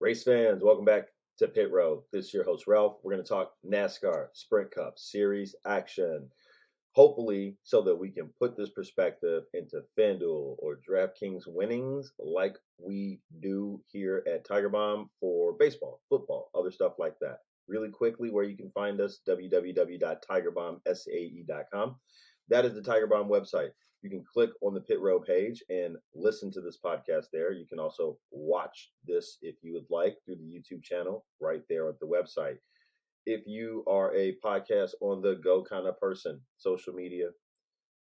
Race fans, welcome back to Pit Road. This is your host, Ralph. We're going to talk NASCAR Sprint Cup Series action. Hopefully, so that we can put this perspective into FanDuel or DraftKings winnings like we do here at Tiger Bomb for baseball, football, other stuff like that. Really quickly, where you can find us, www.tigerbombsae.com. That is the Tiger Bomb website. You can click on the Pit Row page and listen to this podcast there. You can also watch this if you would like through the YouTube channel right there at the website. If you are a podcast on the go kind of person, social media,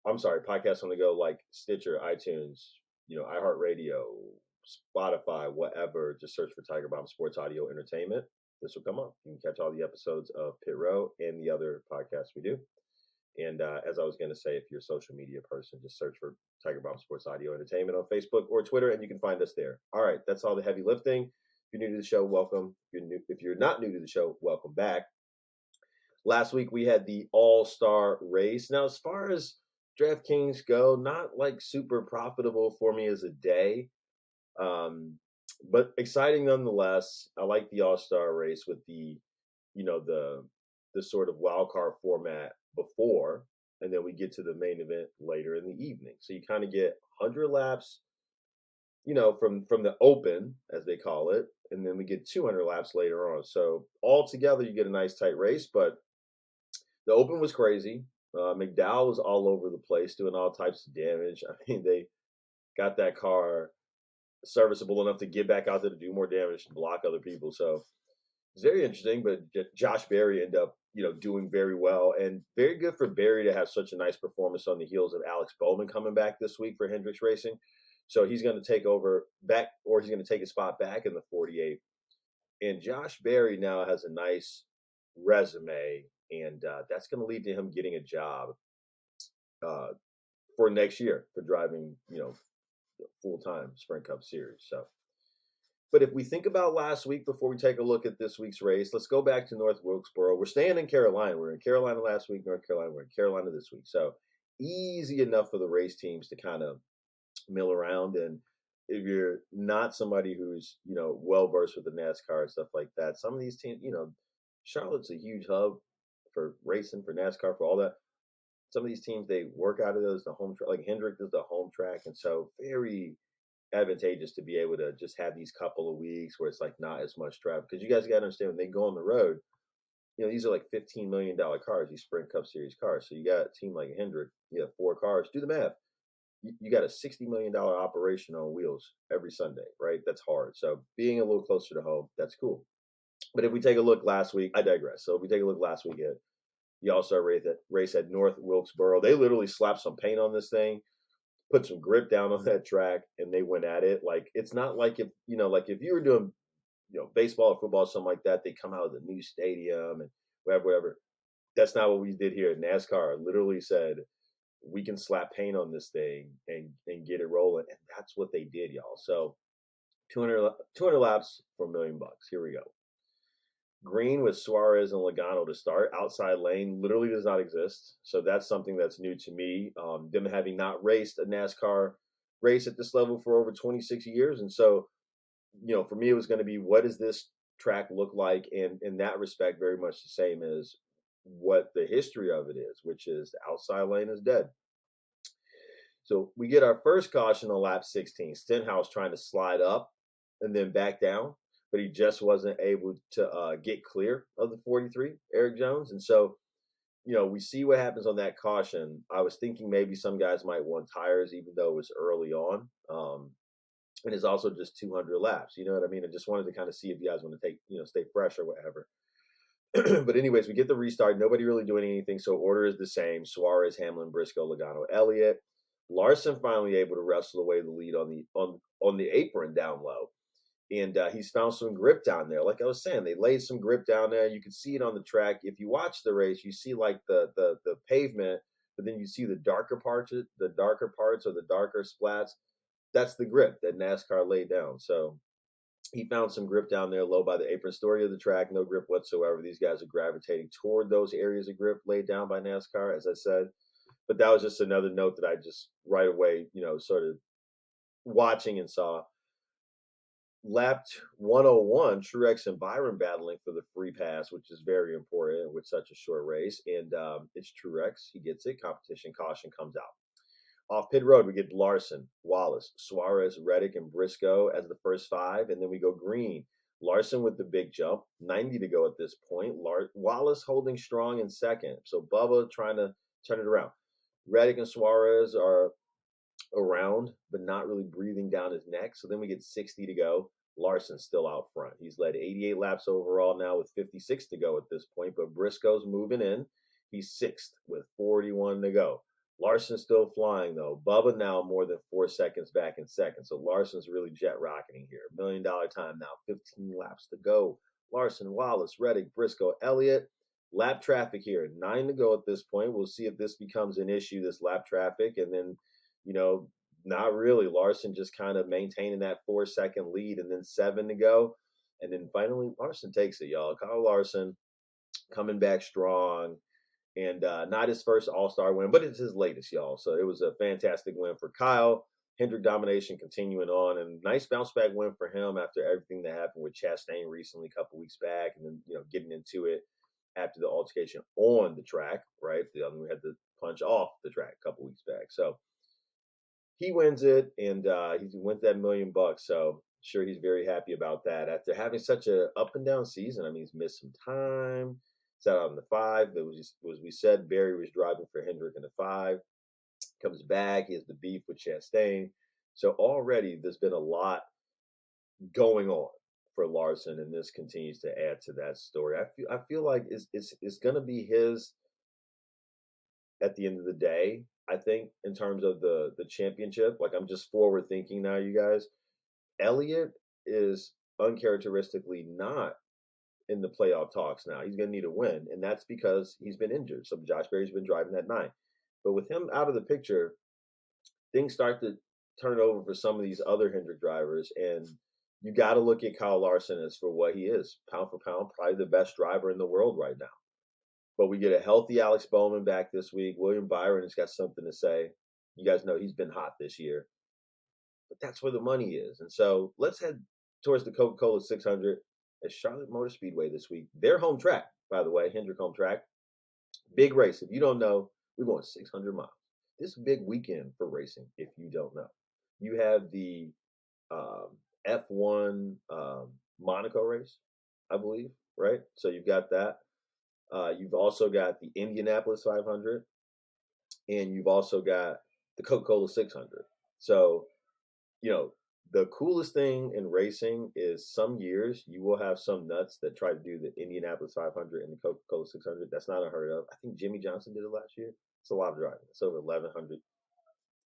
podcast on the go like Stitcher, iTunes, iHeartRadio, Spotify, whatever, just search for Tiger Bomb Sports Audio Entertainment. This will come up. You can catch all the episodes of Pit Row and the other podcasts we do. And as I was going to say, if you're a social media person, just search for Tiger Bomb Sports Audio Entertainment on Facebook or Twitter, and you can find us there. All right, that's all the heavy lifting. If you're new to the show, welcome. If you're not new to the show, welcome back. Last week we had the All-Star race. Now, as far as DraftKings go, not like super profitable for me as a day, but exciting nonetheless. I like the All-Star race with the sort of wild card format before, and then we get to the main event later in the evening. So you kind of get 100 laps, from the open, as they call it, and then we get 200 laps later on. So altogether, you get a nice tight race, but the open was crazy. McDowell was all over the place doing all types of damage. I mean, they got that car serviceable enough to get back out there to do more damage and block other people. So it's very interesting, but Josh Berry ended up, doing very well, and very good for Berry to have such a nice performance on the heels of Alex Bowman coming back this week for Hendricks Racing. So he's going to take over back, or he's going to take a spot back in the 48. And Josh Berry now has a nice resume, and that's going to lead to him getting a job for next year for driving, full-time Sprint Cup Series. So. But if we think about last week before we take a look at this week's race, let's go back to North Wilkesboro. We're staying in Carolina. We're in Carolina last week, North Carolina. We're in Carolina this week. So easy enough for the race teams to kind of mill around. And if you're not somebody who's, well-versed with the NASCAR and stuff like that, some of these teams, Charlotte's a huge hub for racing, for NASCAR, for all that. Some of these teams, they work out of those, the home track, like Hendrick is the home track. And so very advantageous to be able to just have these couple of weeks where it's like not as much traffic, because you guys got to understand when they go on the road, these are like $15 million cars, these Sprint Cup Series cars. So you got a team like Hendrick, you have 4 cars. Do the math. You got a $60 million operation on wheels every Sunday, right? That's hard. So being a little closer to home, that's cool. But if we take a look last week, I digress. So if we take a look last week at the All-Star race at North Wilkesboro, they literally slapped some paint on this thing, put some grip down on that track, and they went at it. Like, it's not like if you were doing, baseball or football, something like that, they come out with a new stadium and whatever. That's not what we did here. NASCAR literally said, we can slap paint on this thing and get it rolling. And that's what they did, y'all. So 200 laps for $1 million. Here we go. Green with Suarez and Logano to start. Outside lane literally does not exist. So that's something that's new to me. Them having not raced a NASCAR race at this level for over 26 years. And so, for me, it was going to be, what does this track look like? And in that respect, very much the same as what the history of it is, which is the outside lane is dead. So we get our first caution on lap 16. Stenhouse trying to slide up and then back down, but he just wasn't able to get clear of the 43, Eric Jones. And so, we see what happens on that caution. I was thinking maybe some guys might want tires, even though it was early on. And it's also just 200 laps. You know what I mean? I just wanted to kind of see if you guys want to take, stay fresh or whatever. But anyways, we get the restart. Nobody really doing anything. So order is the same. Suarez, Hamlin, Briscoe, Logano, Elliott. Larson finally able to wrestle away the lead on the apron down low. And he's found some grip down there. Like I was saying, they laid some grip down there. You can see it on the track. If you watch the race, you see like the pavement, but then you see the darker parts or the darker splats. That's the grip that NASCAR laid down. So he found some grip down there low by the apron. Story of the track, no grip whatsoever. These guys are gravitating toward those areas of grip laid down by NASCAR, as I said. But that was just another note that I just right away, sort of watching and saw. lapped 101, Truex and Byron battling for the free pass, which is very important with such a short race. And it's Truex. He gets it. Competition caution comes out. Off pit road, we get Larson, Wallace, Suarez, Reddick, and Briscoe as the first five. And then we go green. Larson with the big jump, 90 to go at this point. Wallace holding strong in second. So Bubba trying to turn it around. Reddick and Suarez are around, but not really breathing down his neck. So then we get 60 to go. Larson's still out front. He's led 88 laps overall now with 56 to go at this point, but Briscoe's moving in. He's sixth with 41 to go. Larson's still flying though. Bubba now more than 4 seconds back in second. So Larson's really jet rocketing here. $1 million time now, 15 laps to go. Larson, Wallace, Reddick, Briscoe, Elliott. Lap traffic here, 9 to go at this point. We'll see if this becomes an issue, this lap traffic, and then not really. Larson just kind of maintaining that 4-second lead, and then 7 to go. And then finally, Larson takes it, y'all. Kyle Larson coming back strong, and not his first All-Star win, but it's his latest, y'all. So it was a fantastic win for Kyle. Hendrick domination continuing on, and nice bounce back win for him after everything that happened with Chastain recently, a couple weeks back, and then getting into it after the altercation on the track, right? We had to punch off the track a couple weeks back. So he wins it, and he wins that $1 million. So sure, he's very happy about that after having such a up and down season. I mean, he's missed some time. Sat out in the 5. It was just, as we said, Barry was driving for Hendrick in the 5. Comes back. He has the beef with Chastain. So already there's been a lot going on for Larson, and this continues to add to that story. I feel like it's going to be his at the end of the day. I think in terms of the championship, like I'm just forward thinking now, you guys. Elliott is uncharacteristically not in the playoff talks now. He's going to need a win, and that's because he's been injured. So Josh Berry's been driving that 9. But with him out of the picture, things start to turn over for some of these other Hendrick drivers, and you got to look at Kyle Larson as for what he is, pound for pound, probably the best driver in the world right now. But we get a healthy Alex Bowman back this week. William Byron has got something to say. You guys know he's been hot this year. But that's where the money is. And so let's head towards the Coca-Cola 600 at Charlotte Motor Speedway this week. Their home track, by the way, Hendrick home track. Big race. If you don't know, we're going 600 miles. This is a big weekend for racing, if you don't know. You have the F1 Monaco race, I believe, right? So you've got that. You've also got the Indianapolis 500, and you've also got the Coca-Cola 600. So, the coolest thing in racing is some years you will have some nuts that try to do the Indianapolis 500 and the Coca-Cola 600. That's not unheard of. I think Jimmy Johnson did it last year. It's a lot of driving. It's over 1,100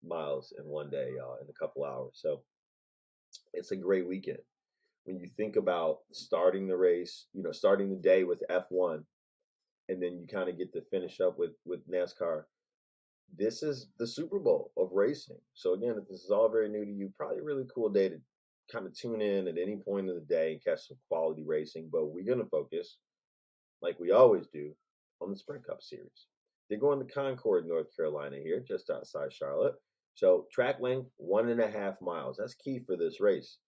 miles in one day, y'all, in a couple hours. So it's a great weekend. When you think about starting the race, starting the day with F1, and then you kind of get to finish up with NASCAR. This is the Super Bowl of racing. So again, if this is all very new to you, probably a really cool day to kind of tune in at any point of the day and catch some quality racing. But we're going to focus, like we always do, on the Sprint Cup Series. They're going to Concord, North Carolina here, just outside Charlotte. So track length, 1.5 miles. That's key for this race.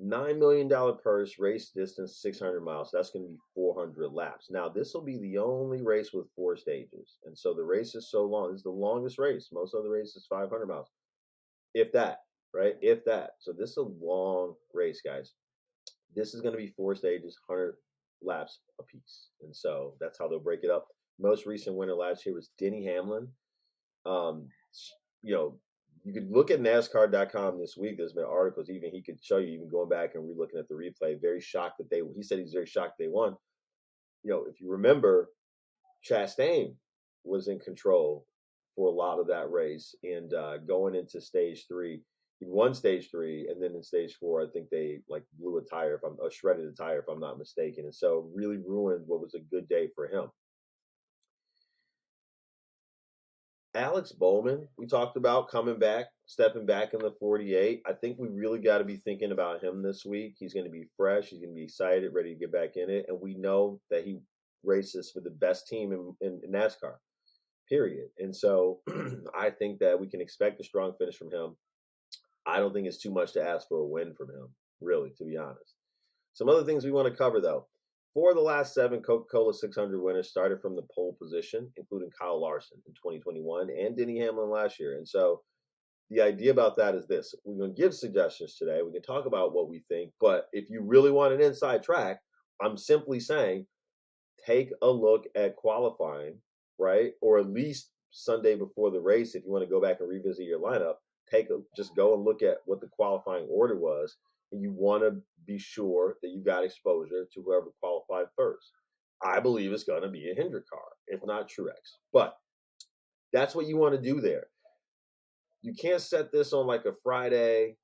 $9 million purse, race distance 600 miles. So that's going to be 400 laps. Now, this will be the only race with 4 stages. And so the race is so long. This is the longest race. Most other races 500 miles. If that, right? If that. So this is a long race, guys. This is going to be 4 stages, 100 laps apiece. And so that's how they'll break it up. Most recent winner last year was Denny Hamlin. You could look at NASCAR.com this week. There's been articles, even he could show you, even going back and re-looking at the replay. Very shocked that he said he's very shocked they won. If you remember, Chastain was in control for a lot of that race, and going into stage 3, he won stage 3, and then in stage 4, I think they blew a tire, shredded a tire, if I'm not mistaken, and so really ruined what was a good day for him. Alex Bowman, we talked about coming back, stepping back in the 48. I think we really got to be thinking about him this week. He's going to be fresh. He's going to be excited, ready to get back in it. And we know that he races for the best team in NASCAR, period. And so I think that we can expect a strong finish from him. I don't think it's too much to ask for a win from him. really, to be honest. Some other things we want to cover, though. 4 of the last 7 Coca-Cola 600 winners started from the pole position, including Kyle Larson in 2021 and Denny Hamlin last year. And so the idea about that is this. We're going to give suggestions today. We can talk about what we think. But if you really want an inside track, I'm simply saying take a look at qualifying, right? Or at least Sunday before the race, if you want to go back and revisit your lineup, just go and look at what the qualifying order was, and you want to be sure that you got exposure to whoever qualified first. I believe it's going to be a Hendrick car, if not Truex. But that's what you want to do there. You can't set this on like a Friday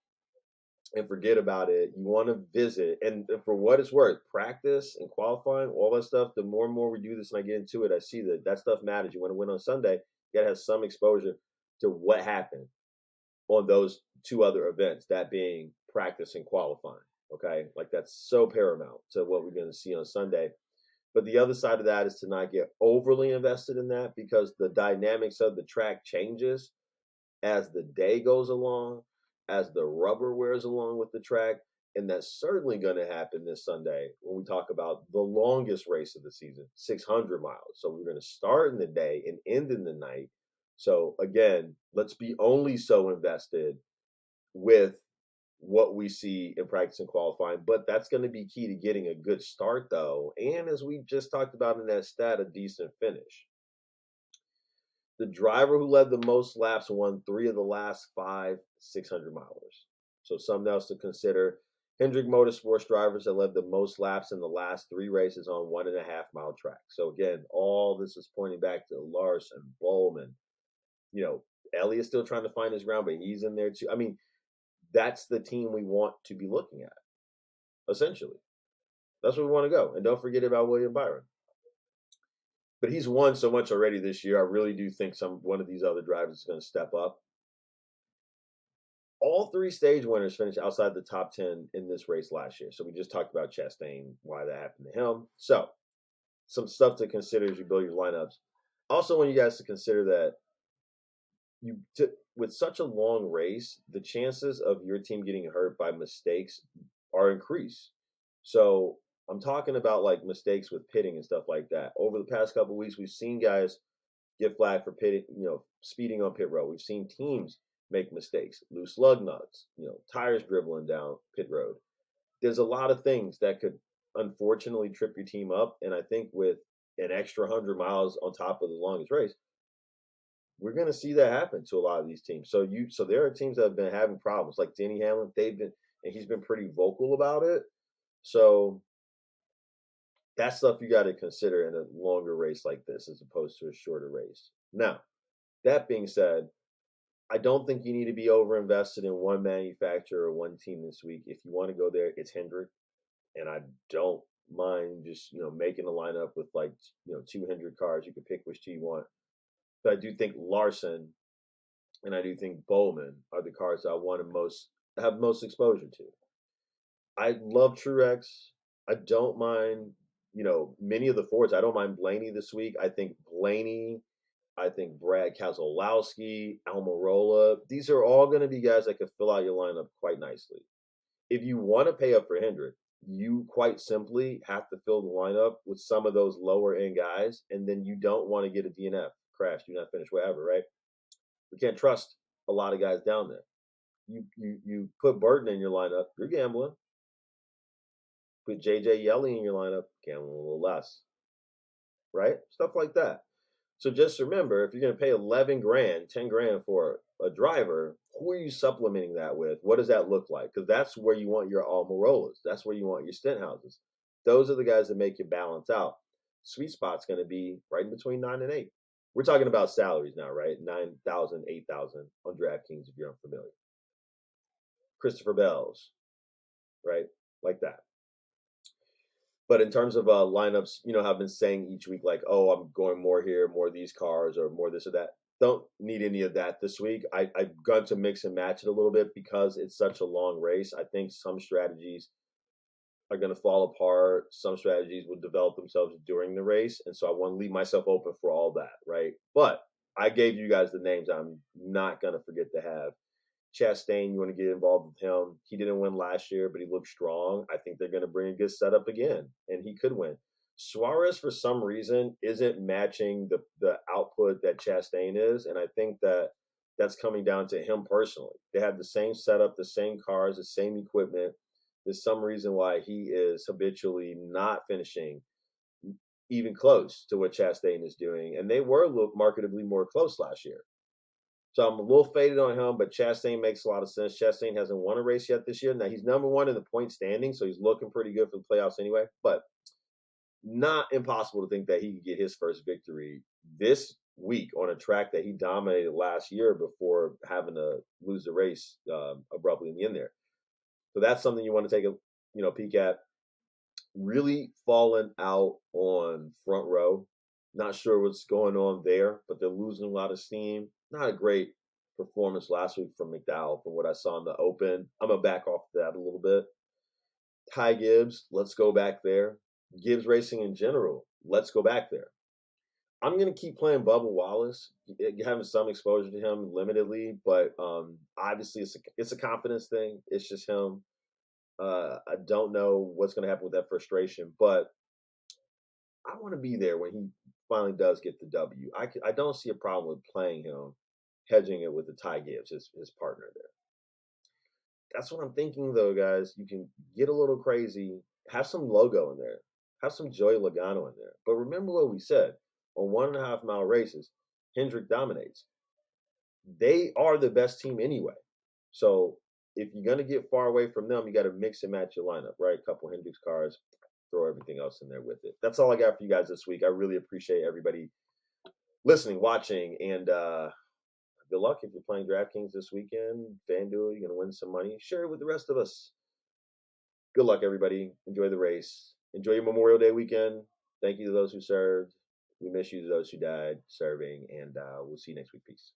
and forget about it. You want to visit, and for what it's worth, practice and qualifying, all that stuff. The more and more we do this, and I get into it, I see that stuff matters. You want to win on Sunday, you got to have some exposure to what happened on those 2 other events, that being practice and qualifying. Okay, like that's so paramount to what we're going to see on Sunday. But the other side of that is to not get overly invested in that, because the dynamics of the track changes as the day goes along, as the rubber wears along with the track. And that's certainly going to happen this Sunday when we talk about the longest race of the season, 600 miles. So we're going to start in the day and end in the night. So again, let's be only so invested with what we see in practice and qualifying. But that's going to be key to getting a good start, though. And as we just talked about in that stat, a decent finish. The driver who led the most laps won 3 of the last 5 600 milers. So something else to consider. Hendrick Motorsports drivers that led the most laps in the last 3 races on 1.5 mile track. So again, all this is pointing back to Larson, Bowman. You know, Elliott's still trying to find his ground, but he's in there too. I mean, that's the team we want to be looking at, essentially. That's where we want to go. And don't forget about William Byron. But he's won so much already this year. I really do think one of these other drivers is going to step up. All 3 stage winners finished outside the top 10 in this race last year. So we just talked about Chastain, why that happened to him. So some stuff to consider as you build your lineups. Also want you guys to consider that with such a long race, the chances of your team getting hurt by mistakes are increased. So I'm talking about like mistakes with pitting and stuff like that. Over the past couple of weeks, we've seen guys get flagged for pitting, speeding on pit road. We've seen teams make mistakes, loose lug nuts, tires dribbling down pit road. There's a lot of things that could unfortunately trip your team up. And I think with an extra 100 miles on top of the longest race, we're going to see that happen to a lot of these teams. So there are teams that have been having problems, like Denny Hamlin. He's been pretty vocal about it. So that's stuff you got to consider in a longer race like this as opposed to a shorter race. Now, that being said, I don't think you need to be over-invested in one manufacturer or one team this week. If you want to go there, it's Hendrick. And I don't mind just, making a lineup with 2 Hendrick cars. You can pick which two you want. But I do think Larson and I do think Bowman are the cars that I want to have most exposure to. I love Truex. I don't mind, many of the Fords. I don't mind Blaney this week. I think Brad Keselowski, Almirola, these are all going to be guys that could fill out your lineup quite nicely. If you want to pay up for Hendrick, you quite simply have to fill the lineup with some of those lower end guys, and then you don't want to get a DNF, crash, do not finish, whatever, right? We can't trust a lot of guys down there. You put Burton in your lineup, you're gambling. Put JJ Yelly in your lineup, gambling a little less, right? Stuff like that. So just remember, if you're going to pay 11 grand, 10 grand for a driver, who are you supplementing that with? What does that look like? Because that's where you want your Almirolas. That's where you want your Stenthouses. Those are the guys that make you balance out. Sweet spot's going to be right in between 9 and 8. We're talking about salaries now, right? 9,000, 8,000 on DraftKings if you're unfamiliar. Christopher Bell's, right? Like that. But in terms of lineups, I've been saying each week, like, oh, I'm going more here, more of these cars, or more this or that. Don't need any of that this week. I've gone to mix and match it a little bit because it's such a long race. I think some strategies are going to fall apart. Some strategies will develop themselves during the race. And so I want to leave myself open for all that, right? But I gave you guys the names I'm not going to forget to have. Chastain, you want to get involved with him. He didn't win last year, but he looked strong. I think they're going to bring a good setup again, and he could win. Suarez, for some reason, isn't matching the output that Chastain is, and I think that's coming down to him personally. They have the same setup, the same cars, the same equipment. There's some reason why he is habitually not finishing even close to what Chastain is doing, and they were marketably more close last year. So I'm a little faded on him, but Chastain makes a lot of sense. Chastain hasn't won a race yet this year. Now he's number one in the point standing, so he's looking pretty good for the playoffs anyway. But not impossible to think that he could get his first victory this week on a track that he dominated last year before having to lose the race abruptly in the end there. So that's something you want to take a peek at. Really falling out on front row. Not sure what's going on there, but they're losing a lot of steam. Not a great performance last week from McDowell from what I saw in the Open. I'm going to back off that a little bit. Ty Gibbs, let's go back there. Gibbs Racing in general, let's go back there. I'm going to keep playing Bubba Wallace, having some exposure to him limitedly, but obviously it's a confidence thing. It's just him. I don't know what's going to happen with that frustration, but I want to be there when he finally does get the W. I don't see a problem with playing him, hedging it with the Ty Gibbs, his partner there. That's what I'm thinking, though, guys. You can get a little crazy, have some logo in there, have some Joey Logano in there. But remember what we said on 1.5 mile races, Hendrick dominates. They are the best team anyway. So if you're going to get far away from them, you got to mix and match your lineup, right? A couple Hendricks cars, throw everything else in there with it. That's all I got for you guys this week. I really appreciate everybody listening, watching, and good luck if you're playing DraftKings this weekend. FanDuel, you're going to win some money. Share it with the rest of us. Good luck, everybody. Enjoy the race. Enjoy your Memorial Day weekend. Thank you to those who served. We miss you to those who died serving, and we'll see you next week. Peace.